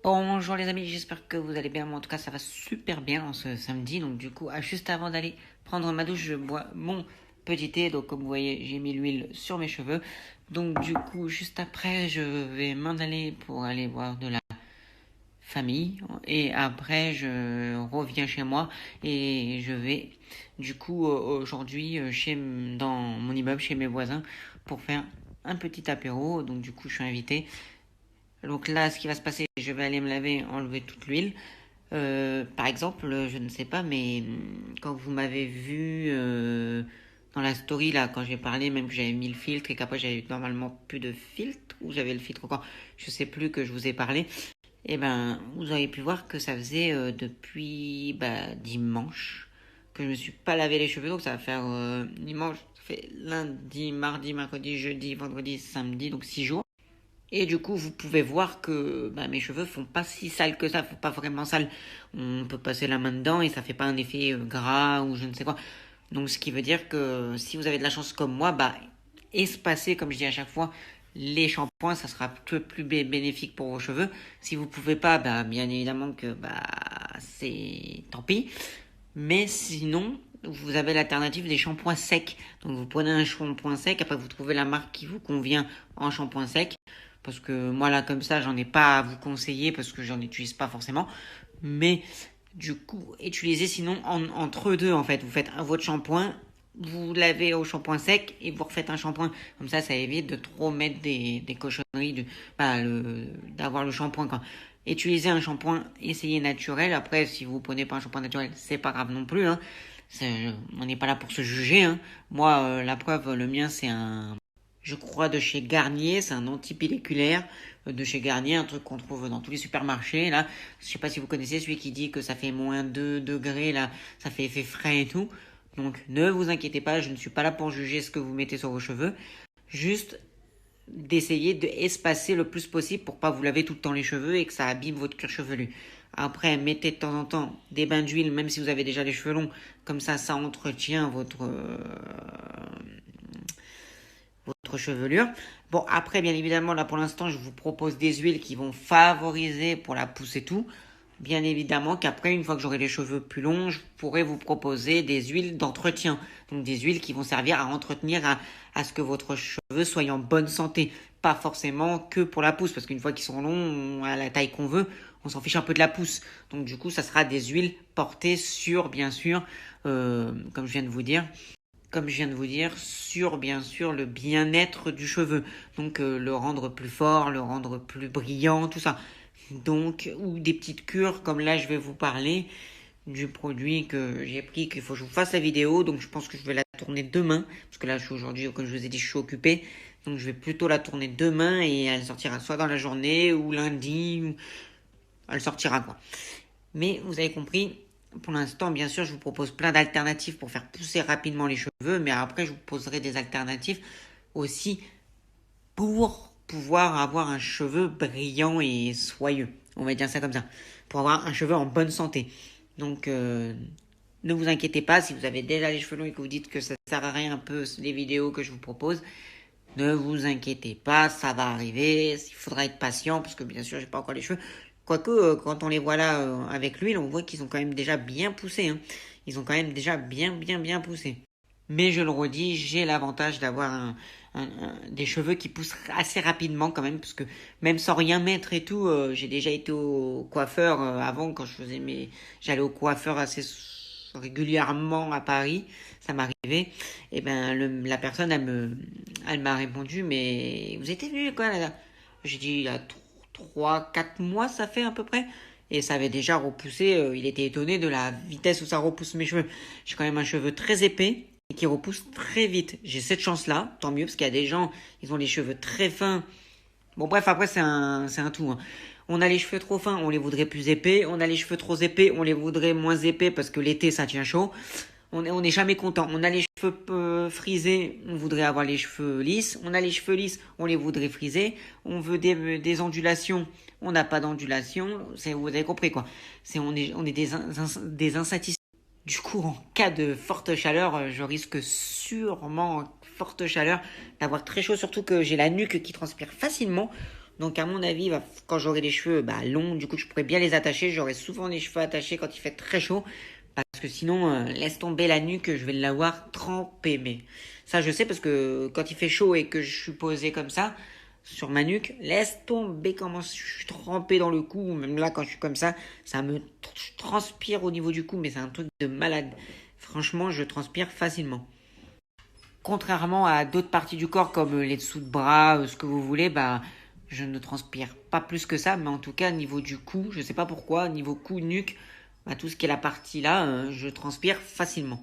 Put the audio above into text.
Bonjour les amis, j'espère que vous allez bien. Moi, en tout cas, ça va super bien en ce samedi. Donc du coup, juste avant d'aller prendre ma douche, je bois mon petit thé. Donc comme vous voyez, j'ai mis l'huile sur mes cheveux. Donc du coup, juste après, je vais m'en aller pour aller voir de la famille. Et après, je reviens chez moi et je vais du coup aujourd'hui dans mon immeuble chez mes voisins pour faire un petit apéro. Donc du coup, je suis invité. Donc là, ce qui va se passer, je vais aller me laver, enlever toute l'huile. Par exemple, je ne sais pas, mais quand vous m'avez vu dans la story, là, quand j'ai parlé, même que j'avais mis le filtre et qu'après j'avais normalement plus de filtre, ou j'avais le filtre encore, je sais plus que je vous ai parlé, et ben, vous avez pu voir que ça faisait depuis dimanche que je me suis pas lavé les cheveux, donc ça va faire dimanche, ça fait lundi, mardi, mercredi, jeudi, vendredi, samedi, donc 6 jours. Et du coup, vous pouvez voir que mes cheveux font pas si sales que ça, font pas vraiment sales. On peut passer la main dedans et ça fait pas un effet gras ou je ne sais quoi. Donc, ce qui veut dire que si vous avez de la chance comme moi, espacer, comme je dis à chaque fois, les shampoings, ça sera un peu plus bénéfique pour vos cheveux. Si vous pouvez pas, bien évidemment que c'est tant pis. Mais sinon, vous avez l'alternative des shampoings secs. Donc, vous prenez un shampoing sec, après vous trouvez la marque qui vous convient en shampoing sec. Parce que moi là comme ça j'en ai pas à vous conseiller parce que j'en utilise pas forcément. Mais du coup utilisez sinon entre deux en fait. Vous faites votre shampoing, vous lavez au shampoing sec et vous refaites un shampoing. Comme ça évite de trop mettre des cochonneries, d'avoir le shampoing quoi. Utilisez un shampoing, essayez naturel. Après si vous prenez pas un shampoing naturel c'est pas grave non plus. Hein. On n'est pas là pour se juger. Hein. Moi la preuve le mien c'est un je crois de chez Garnier, c'est un antipelliculaire de chez Garnier, un truc qu'on trouve dans tous les supermarchés là. Je sais pas si vous connaissez celui qui dit que ça fait moins 2 degrés là, ça fait effet frais et tout. Donc ne vous inquiétez pas, je ne suis pas là pour juger ce que vous mettez sur vos cheveux. Juste d'essayer de espacer le plus possible pour pas vous laver tout le temps les cheveux et que ça abîme votre cuir chevelu. Après, mettez de temps en temps des bains d'huile, même si vous avez déjà les cheveux longs, comme ça entretient votre chevelure. Bon, après, bien évidemment, là pour l'instant, je vous propose des huiles qui vont favoriser pour la pousse et tout. Bien évidemment qu'après, une fois que j'aurai les cheveux plus longs, je pourrai vous proposer des huiles d'entretien. Donc des huiles qui vont servir à entretenir, à ce que votre cheveu soit en bonne santé. Pas forcément que pour la pousse, parce qu'une fois qu'ils sont longs, à la taille qu'on veut, on s'en fiche un peu de la pousse. Donc du coup, ça sera des huiles portées sur, bien sûr, comme je viens de vous dire, sur bien sûr le bien-être du cheveu. Donc le rendre plus fort, le rendre plus brillant, tout ça. Donc, ou des petites cures, comme là je vais vous parler du produit que j'ai pris, qu'il faut que je vous fasse la vidéo. Donc je pense que je vais la tourner demain, parce que là je suis aujourd'hui, comme je vous ai dit, je suis occupé. Donc je vais plutôt la tourner demain et elle sortira soit dans la journée ou lundi. Elle sortira quoi. Mais vous avez compris, pour l'instant, bien sûr, je vous propose plein d'alternatives pour faire pousser rapidement les cheveux, mais après, je vous proposerai des alternatives aussi pour pouvoir avoir un cheveu brillant et soyeux. On va dire ça comme ça. Pour avoir un cheveu en bonne santé. Donc, ne vous inquiétez pas si vous avez déjà les cheveux longs et que vous dites que ça sert à rien un peu les vidéos que je vous propose. Ne vous inquiétez pas, ça va arriver. Il faudra être patient parce que bien sûr, j'ai pas encore les cheveux. Quoique, quand on les voit là avec l'huile, on voit qu'ils ont quand même déjà bien poussé. Hein. Ils ont quand même déjà bien poussé. Mais je le redis, j'ai l'avantage d'avoir des cheveux qui poussent assez rapidement quand même, parce que même sans rien mettre et tout, j'ai déjà été au coiffeur avant quand j'allais au coiffeur assez régulièrement à Paris, ça m'arrivait. Et ben la personne elle m'a répondu, mais vous étiez venu quoi là? J'ai dit il y a 3 4 mois ça fait à peu près. Et ça avait déjà repoussé, il était étonné de la vitesse où ça repousse mes cheveux. J'ai quand même un cheveu très épais et qui repousse très vite. J'ai cette chance-là, tant mieux, parce qu'il y a des gens, ils ont les cheveux très fins. Bon bref, après c'est un tout. Hein. On a les cheveux trop fins, on les voudrait plus épais. On a les cheveux trop épais, on les voudrait moins épais parce que l'été ça tient chaud. On est jamais content. On a les cheveux frisés, on voudrait avoir les cheveux lisses. On a les cheveux lisses, on les voudrait friser. On veut des ondulations, on n'a pas d'ondulation. Vous avez compris quoi. On est des insatisfaits. Du coup, en cas de forte chaleur, je risque sûrement, en forte chaleur, d'avoir très chaud, surtout que j'ai la nuque qui transpire facilement. Donc à mon avis, quand j'aurai les cheveux longs, du coup je pourrais bien les attacher. J'aurai souvent les cheveux attachés quand il fait très chaud. Parce que sinon, laisse tomber la nuque, je vais l'avoir trempée. Mais ça je sais parce que quand il fait chaud et que je suis posé comme ça, sur ma nuque, laisse tomber comment je suis trempé dans le cou. Même là quand je suis comme ça me transpire au niveau du cou. Mais c'est un truc de malade. Franchement, je transpire facilement. Contrairement à d'autres parties du corps comme les dessous de bras, ce que vous voulez, je ne transpire pas plus que ça, mais en tout cas niveau du cou, je sais pas pourquoi, niveau cou, nuque, tout ce qui est la partie là, je transpire facilement.